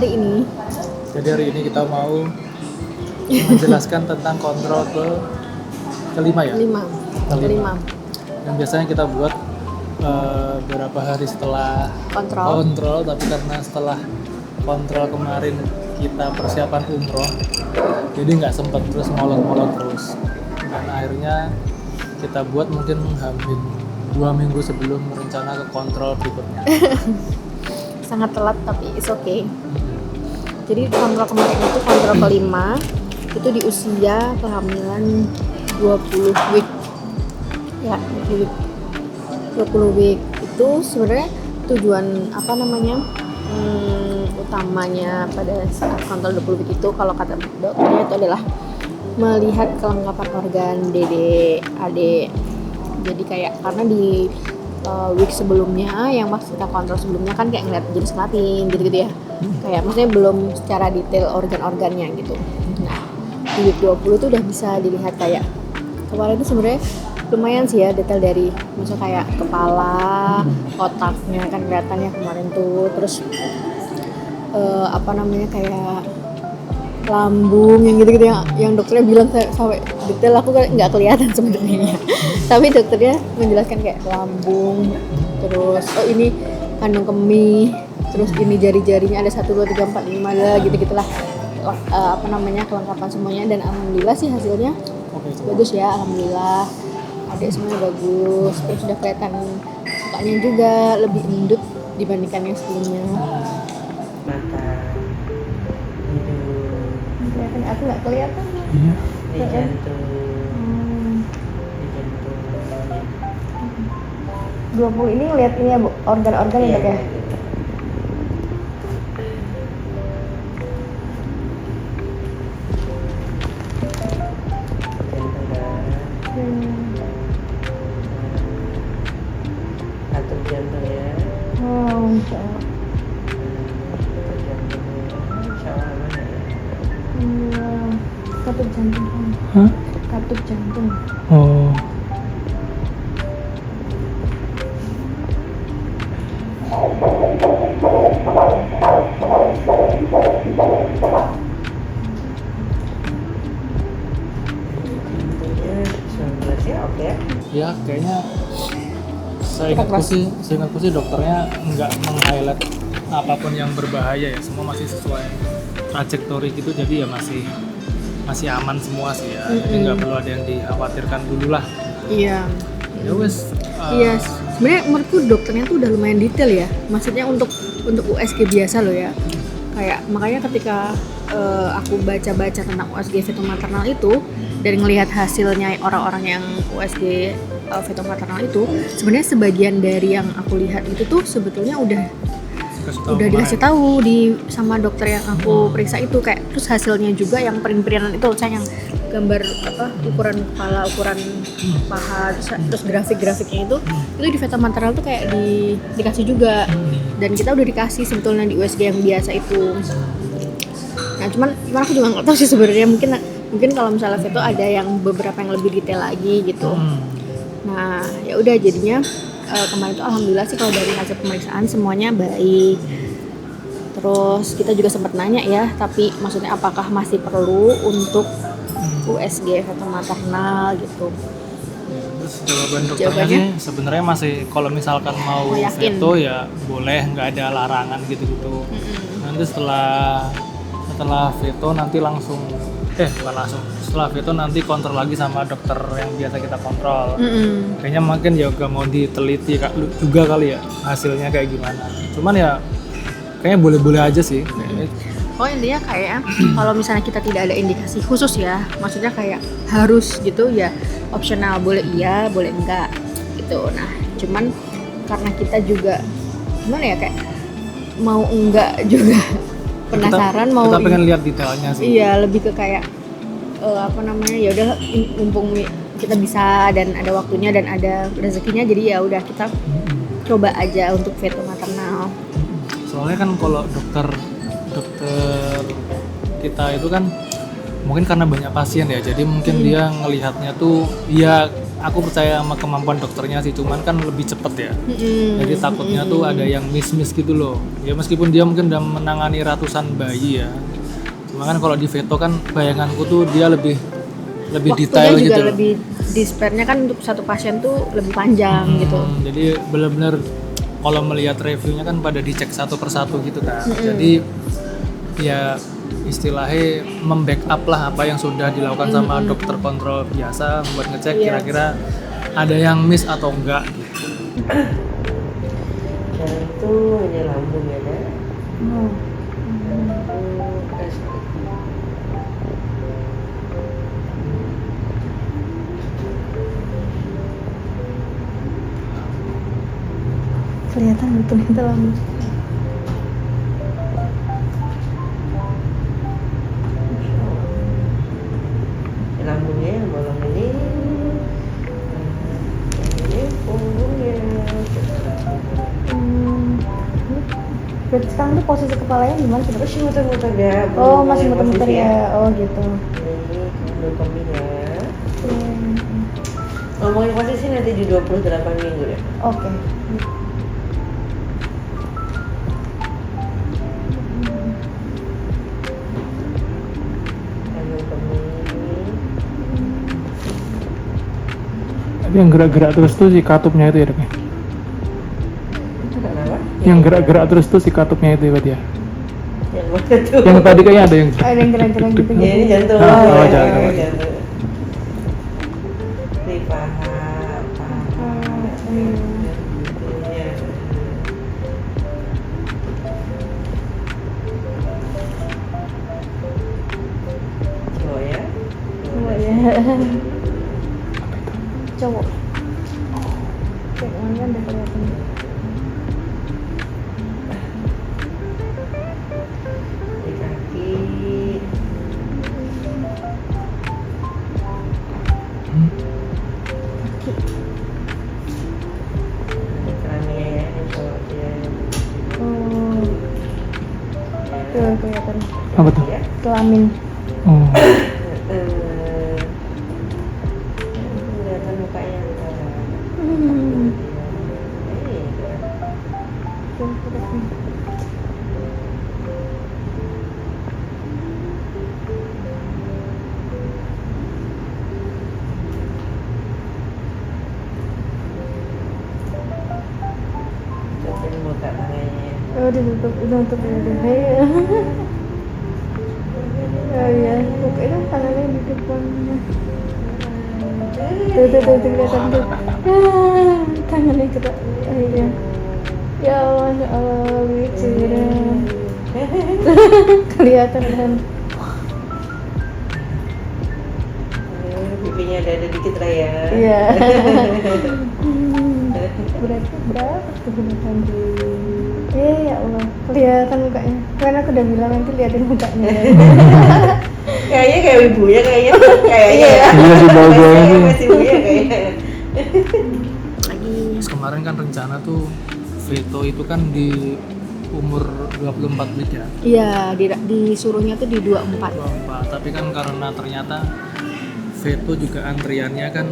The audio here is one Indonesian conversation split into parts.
hari ini? Jadi hari ini kita mau menjelaskan tentang kontrol kelima ya? Kelima. Yang biasanya kita buat beberapa hari setelah Kontrol. tapi karena setelah kontrol kemarin kita persiapan umroh, jadi nggak sempat terus molot terus. Dan akhirnya kita buat mungkin hampir 2 minggu sebelum rencana ke kontrol berikutnya. Sangat telat tapi it's okay. Jadi kontrol kemarin itu kontrol kelima, itu di usia kehamilan 20 week. Ya, 20 week itu sebenarnya tujuan utamanya pada saat kontrol 20 week itu, kalau kata dokternya itu adalah melihat kelengkapan organ dede, ade. Jadi kayak karena di week sebelumnya yang pas kita kontrol sebelumnya kan kayak ngeliat jenis kelamin gitu-gitu ya. Kayak maksudnya belum secara detail organ-organnya gitu. Nah, di week 20 tuh udah bisa dilihat kayak kemarin itu sebenarnya lumayan sih ya detail dari maksudnya kayak kepala, otaknya kan kelihatannya kemarin tuh, terus kayak lambung yang gitu-gitu yang dokternya bilang sampai detail aku kan nggak kelihatan sebenarnya. Tapi dokternya menjelaskan kayak lambung, terus ini kandung kemih, terus ini jari-jarinya ada 1 2 3 4 5 lah gitu-gitulah. Kelengkapan semuanya, dan alhamdulillah sih hasilnya bagus ya, alhamdulillah. Adik semuanya bagus, terus udah kelihatan mukanya juga lebih endut dibandingkan yang sebelumnya. Mata, hidung, Kelihatan, aku nggak kelihatan. Iya. di jantung, di jantung. 20 ini lihat ini ya Bu, organ-organ ya Dok ya. Katup jantung ya. Oh, insya Allah. Katup jantungnya, insya Allah aman ya. Katup jantung. Hah? Katup jantung. Oh. Jantungnya 19 ya, oke ya. Ya kayaknya seingatku sih dokternya nggak meng-highlight apapun yang berbahaya ya, semua masih sesuai trajektori gitu, jadi ya masih aman semua sih ya. Jadi nggak perlu ada yang dikhawatirkan dulu lah. Iya. Ya wes. Iya, sebenarnya menurutku dokternya tuh udah lumayan detail ya. Maksudnya untuk USG biasa loh ya. Kayak makanya ketika aku baca-baca tentang USG fetal maternal itu dan ngelihat hasilnya orang-orang yang USG fetal maternal itu, sebenarnya sebagian dari yang aku lihat itu tuh sebetulnya udah dikasih tahu sama dokter yang aku periksa itu, kayak terus hasilnya juga yang print-printan itu, saya yang gambar ukuran kepala, ukuran paha, terus grafik-grafiknya itu di fetal maternal tuh kayak dikasih juga, dan kita udah dikasih sebetulnya di USG yang biasa itu. Nah cuman aku juga nggak tahu sih sebenarnya, mungkin kalau misalnya fetal ada yang beberapa yang lebih detail lagi gitu. Nah ya udah jadinya kemarin itu alhamdulillah sih kalau dari hasil pemeriksaan semuanya baik. Terus kita juga sempat nanya ya, tapi maksudnya apakah masih perlu untuk USG fetal maternal gitu. Terus jawaban dokternya sih sebenarnya masih, kalau misalkan mau veto ya boleh, nggak ada larangan gitu-gitu. Nanti setelah veto nanti setelah veto nanti kontrol lagi sama dokter yang biasa kita kontrol. Kayaknya mungkin ya gak mau diteliti juga kali ya hasilnya kayak gimana. Cuman ya kayaknya boleh-boleh aja sih. Oh intinya kayak kalau misalnya kita tidak ada indikasi khusus ya, maksudnya kayak harus gitu ya, opsional, boleh iya boleh enggak gitu. Nah cuman karena kita juga gimana ya, kayak mau enggak juga penasaran, kita pengen lihat detailnya sih. Iya, lebih ke kayak ya udah mumpung kita bisa dan ada waktunya dan ada rezekinya, jadi ya udah kita coba aja untuk fetal maternal. Soalnya kan kalau dokter kita itu kan mungkin karena banyak pasien ya, jadi mungkin dia ngelihatnya tuh ya aku percaya sama kemampuan dokternya sih, cuman kan lebih cepet ya. Jadi takutnya tuh ada yang miss gitu loh. Ya meskipun dia mungkin udah menangani ratusan bayi ya. Cuma kan kalau di veto kan bayanganku tuh dia lebih detail waktunya juga gitu. lebih dispernya kan untuk satu pasien tuh lebih panjang gitu. Jadi benar-benar kalau melihat reviewnya kan pada dicek satu persatu gitu kan. Jadi ya istilahnya membackup lah apa yang sudah dilakukan sama dokter kontrol biasa buat ngecek kira-kira ada yang miss atau enggak gitu. Jantung hanya lambung ya kan? Kelihatan betul itu lambung. Lambungnya yang bolong ini punggungnya. Berarti sekarang tuh posisi kepalanya gimana sih? Masih muter-muter ya. Oh, masih muter-muter ya. Oh gitu. Ini dulu kombinnya. Ngomongin posisi nanti di 28 minggu ya. Oke. Kandung kemih. Tapi yang gerak-gerak terus tuh si katupnya itu ya dok ya? Kenapa? Yang gerak-gerak terus tuh si katupnya itu ya berarti ya? Yang mana tuh? Yang tadi kayaknya ada yang Ada yang jalan-jalan gitu. Ya, ini jantung. Oh, Ya, jantung. jantung. Ini paha. Ya. Cowok ya? Cowok. Kayak mana udah kelihatan. Di kaki. Ini keramiknya ya, ini cowok dia. Oh, tuh kelihatan. apa tuh? Ya. Kelamin. Oh. Kelihatan mukanya. Ini muka tangannya. Oh, ditutup, udah tutup ya. Oh iya, buka itu tangannya di depannya. Tuh kelihatan tuh. Tangannya gerak. Oh iya. Ya Allah, ya Allah, lucu ya. Kelihatan kan. Pipinya ada dikit lah ya. Iya. Berarti berapa tuh nanti? Ya Allah, kelihatan mukanya. Kan aku udah bilang nanti liatin mukanya. Kayaknya kayak ibunya kayaknya. Kayaknya ya. Iya sih bau-baunya sih. Masih ibunya kayaknya. Lagi. Terus kemarin kan rencana tuh veto itu kan di umur 24 week ya. Iya, disuruhnya tuh di 24. 24, tapi kan karena ternyata veto juga antriannya kan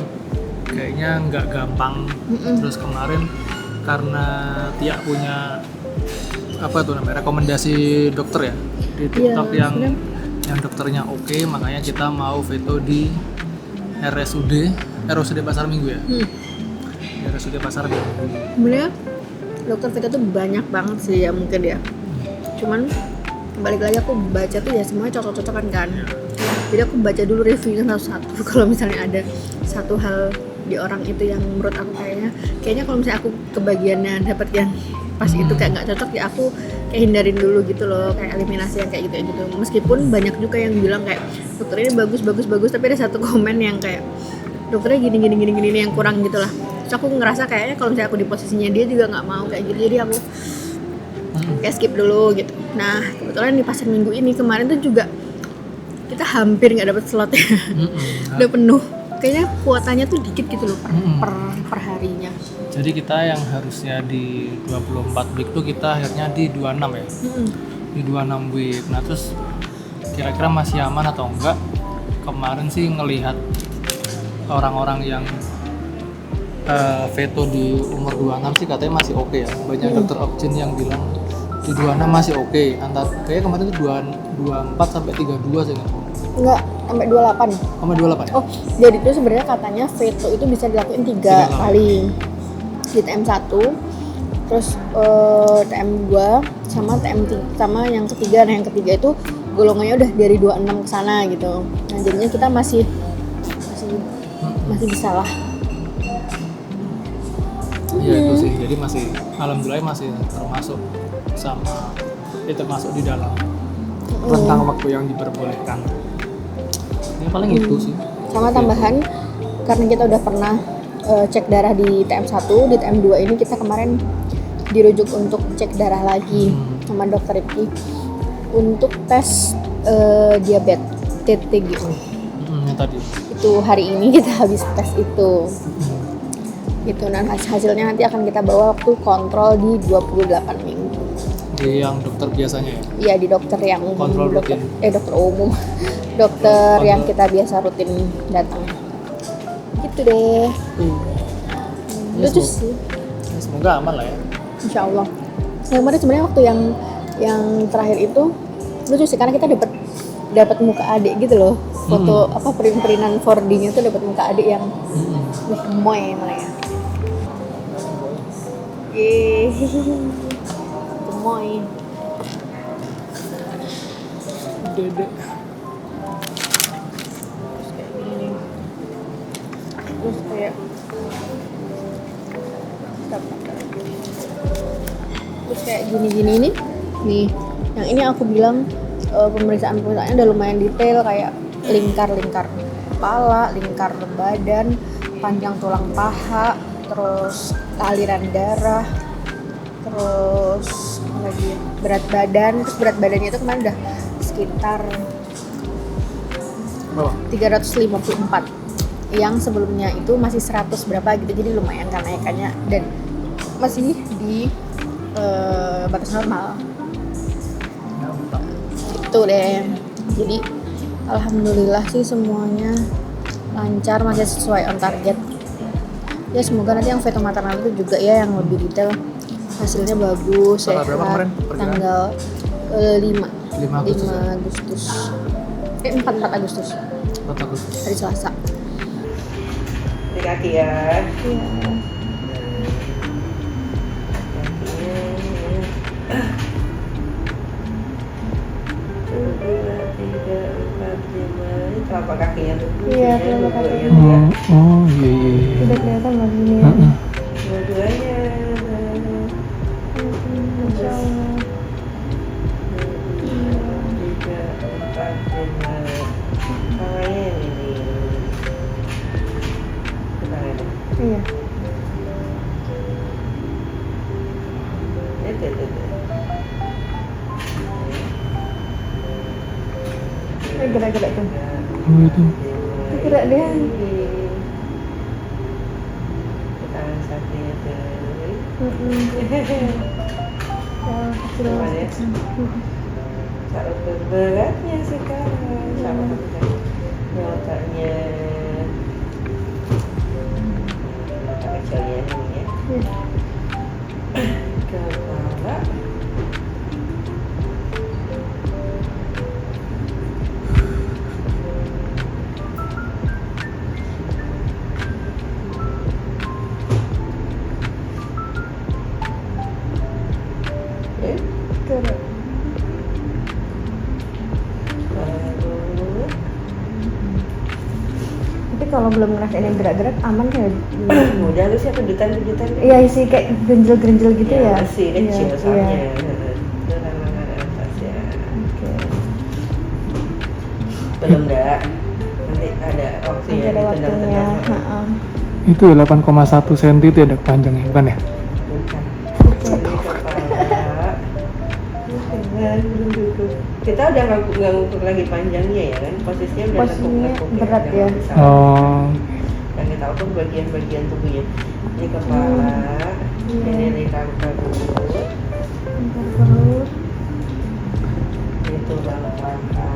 kayaknya nggak gampang. Terus kemarin karena Tia punya apa tuh namanya rekomendasi dokter ya di TikTok Iya, yang dokternya oke, makanya kita mau veto di RSUD Pasar Minggu ya. RSUD Pasar Minggu. Sebenarnya dokter Vita tuh banyak banget sih ya mungkin ya. Cuman balik lagi aku baca tuh ya semuanya cocok-cocokan kan. Jadi aku baca dulu reviewnya satu-satu. Kalau misalnya ada satu hal di orang itu yang menurut aku kayaknya kalau misalnya aku kebagiannya dapat yang pas itu kayak nggak cocok ya aku kayak hindarin dulu gitu loh, kayak eliminasi yang kayak gitu. Meskipun banyak juga yang bilang kayak dokter ini bagus tapi ada satu komen yang kayak dokternya gini yang kurang gitu lah. Terus aku ngerasa kayaknya kalau misalnya aku di posisinya dia juga nggak mau kayak gitu, jadi aku kayak skip dulu gitu. Nah kebetulan di pasar minggu ini kemarin tuh juga kita hampir nggak dapet slot ya. Udah penuh, kayaknya kuotanya tuh dikit gitu loh per harinya. Jadi kita yang harusnya di 24 week tuh kita akhirnya di 26 ya. Di 26 week. Nah terus kira-kira masih aman atau enggak? Kemarin sih ngelihat orang-orang yang veto di umur 26 sih katanya masih oke ya. Banyak dokter opjin yang bilang di 26 masih oke. Kayak kemarin itu 24 sampai 32 sih nggak? Enggak, sampai 28. Sama 28 ya? Oh, jadi itu sebenarnya katanya veto itu bisa dilakuin 3 kali. Di TM1, terus TM2 sama sama yang ketiga. Nah, yang ketiga itu golongannya udah dari 26 ke sana gitu. Nah, jadinya kita masih bisa lah. Iya itu sih. Jadi masih alhamdulillah masih termasuk di dalam rentang waktu yang diperbolehkan. Ini paling itu sih. Sama tambahan karena kita udah pernah cek darah di TM1, di TM2 ini kita kemarin dirujuk untuk cek darah lagi sama dokter Rifki untuk tes diabetes TTG. Yang tadi. Itu hari ini kita habis tes itu. Gitu, dan hasilnya nanti akan kita bawa waktu kontrol di 28 minggu. Di yang dokter biasanya ya? Iya, di dokter yang kontrol dokter umum. Kontrol. Yang kita biasa rutin datang. Gitu deh. Lucu sih. Semoga aman lah ya. Insya Allah. Kemarin sebenarnya waktu yang terakhir itu lucu sih karena kita dapat muka adik gitu loh. Foto print-printan 4D-nya tuh dapat muka adik yang gemoy malah ya. Gemoy. Dede. Terus kayak gini. Terus kayak gini-gini ini nih, yang ini aku bilang pemeriksaannya udah lumayan detail, kayak lingkar kepala, lingkar badan, panjang tulang paha, terus aliran darah, terus lagi berat badan. Terus berat badannya itu kemarin udah sekitar 354, yang sebelumnya itu masih 100 berapa gitu, jadi lumayan kan naikannya, dan masih di batas normal gitu deh. Jadi alhamdulillah sih semuanya lancar, masih sesuai on target ya. Semoga nanti yang veto maternal itu juga ya yang lebih detail hasilnya bagus. Tanggal berapa kemarin? Tanggal 5 Agustus. 4 Agustus hari Selasa. Di kaki ya. Iya. Telapak kakinya tuh. Iya, telapak kaki. Oh iya. Udah kelihatan lagi nih. Dua-duanya. Insya Allah. 3, 4, 5. Tangannya ini. Tangannya. Iya. Itu. Gerak-gerak tuh. Oh itu. Gerak deh. Tangan satunya tuh. Cara beratnya sekarang sama otaknya otak kecilnya ini ya. Kepala Gerak. Tapi kalau belum ngerasain yang gerak-gerak aman kayak udah lu sih kejutan iya sih, kayak grenjel-grenjel gitu ya. masih kecil Iya, soalnya iya. Oke. Belum dah, nanti ada waktu Nanti ya ada waktunya. ditendang-tendang. Heeh. Itu 8,1 cm itu ya dok panjangnya, bukan ya? Bukan. Ini kepala. Belum duduk. Kita udah nggak ngukur lagi panjangnya ya kan, posisinya udah Posisinya nekuk berat ya. Oh. Dan kita ukur bagian-bagian tubuhnya. Ini kepala, ini lingkar perut, Lingkar perut. ini tulang paha.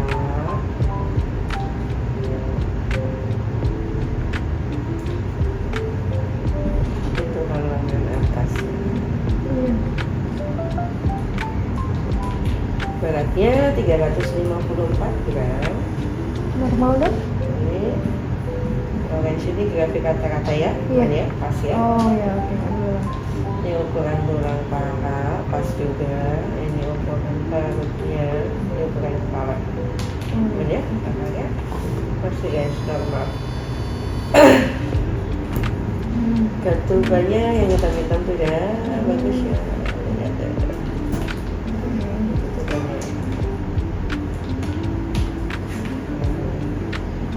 beratnya 354 gram. Normal dong? Ini orange ini grafik rata-rata ya, Iya. kan ya, pas ya. Oh ya, oke. Alhamdulillah. Ini ukuran tulang paha, pas juga. Ini ukuran perutnya, ini ukuran kepala. Kan ya, ya. Masih guys, normal. Ketubannya yang hitam-hitam tuh ya, bagus ya. Ini ada ketubannya.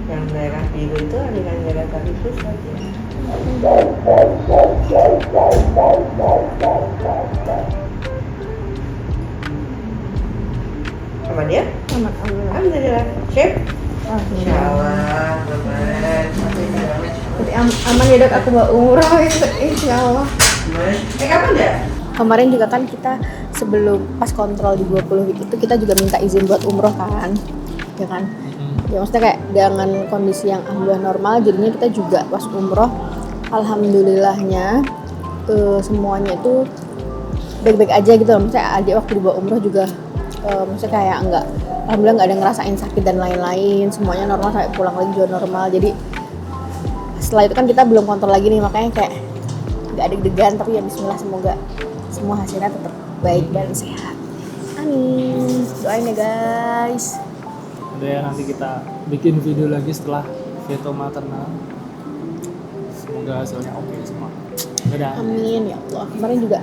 Yang merah biru itu aliran darah varikus aja. Aman ya? Aman, alhamdulillah. Alhamdulillah. Sip. Alhamdulillah. Insyaallah, aman. Jadi aman ya dok, aku mau umroh insya Allah. Kapan ya? Kemarin juga kan kita sebelum pas kontrol di 20 week itu kita juga minta izin buat umroh kan, ya kan? Ya maksudnya kayak dengan kondisi yang alhamdulillah normal, jadinya kita juga pas umroh, alhamdulillahnya semuanya itu baik-baik aja gitu loh. Maksudnya adik waktu dibawa umroh juga, maksudnya kayak alhamdulillah nggak ada ngerasain sakit dan lain-lain, semuanya normal sampai pulang lagi juga normal. Jadi setelah itu kan kita belum kontrol lagi nih, makanya kayak nggak deg-degan, tapi ya bismillah semoga semua hasilnya tetap baik dan sehat. Amin, doain ya guys. Udah ya, nanti kita bikin video lagi setelah veto maternal. Semoga hasilnya oke semua. Dadah. Amin ya Allah. Kemarin juga